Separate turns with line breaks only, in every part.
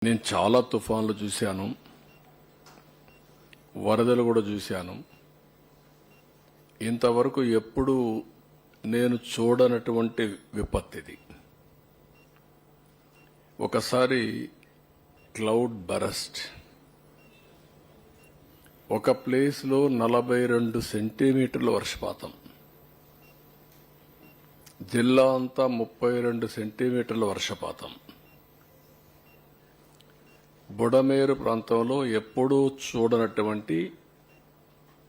నేను చాలా తుఫాన్లు చూశాను, వరదలు కూడా చూశాను. ఇంతవరకు ఎప్పుడు నేను చూడనటువంటి విపత్తిది. ఒకసారి క్లౌడ్ బరస్ట్, ఒక ప్లేస్లో 42 సెంటీమీటర్ల వర్షపాతం, జిల్లా అంతా 32 సెంటీమీటర్ల వర్షపాతం. బుడమేరు ప్రాంతంలో ఎప్పుడూ చూడనటువంటి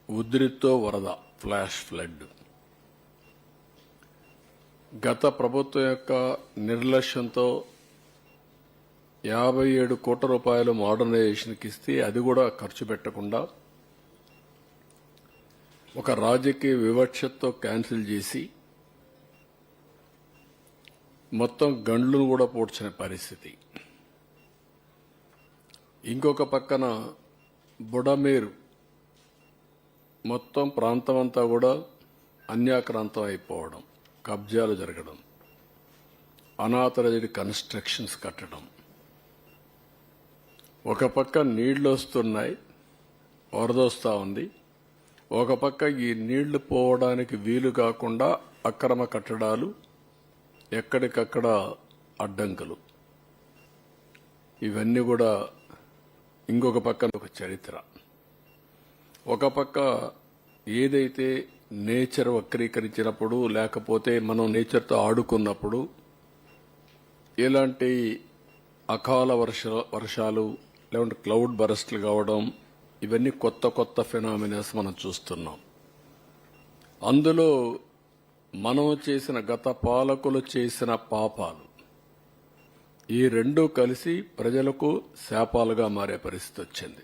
ఉధృతితో వరద, ఫ్లాష్ ఫ్లడ్. గత ప్రభుత్వం యొక్క నిర్లక్ష్యంతో 57 కోట్ల రూపాయలు మోడర్నైజేషన్కి ఇస్తే అది కూడా ఖర్చు పెట్టకుండా ఒక రాజకీయ వివక్షతో క్యాన్సిల్ చేసి మొత్తం గండ్లను కూడా పూడ్చిన పరిస్థితి. ఇంకొక పక్కన బుడమేరు మొత్తం ప్రాంతం అంతా కూడా అన్యాక్రాంతం అయిపోవడం, కబ్జాలు జరగడం, అనాథరైజ్డ్ కన్స్ట్రక్షన్స్ కట్టడం. ఒక పక్క నీళ్లు వస్తున్నాయి, వరదొస్తా ఉంది. ఒక పక్క ఈ నీళ్లు పోవడానికి వీలు కాకుండా అక్రమ కట్టడాలు, ఎక్కడికక్కడ అడ్డంకులు. ఇవన్నీ కూడా ఇంకొక పక్క ఒక చరిత్ర. ఒక పక్క ఏదైతే నేచర్ వక్రీకరించినప్పుడు, లేకపోతే మనం నేచర్తో ఆడుకున్నప్పుడు ఇలాంటి అకాల వర్షాలు లేకుంటే క్లౌడ్ బరస్ట్లు కావడం, ఇవన్నీ కొత్త కొత్త ఫెనామినాస్ మనం చూస్తున్నాం. అందులో మనం చేసిన, గత పాలకులు చేసిన పాపాలు, ఈ రెండూ కలిసి ప్రజలకు శాపాలుగా మారే పరిస్థితి వచ్చింది.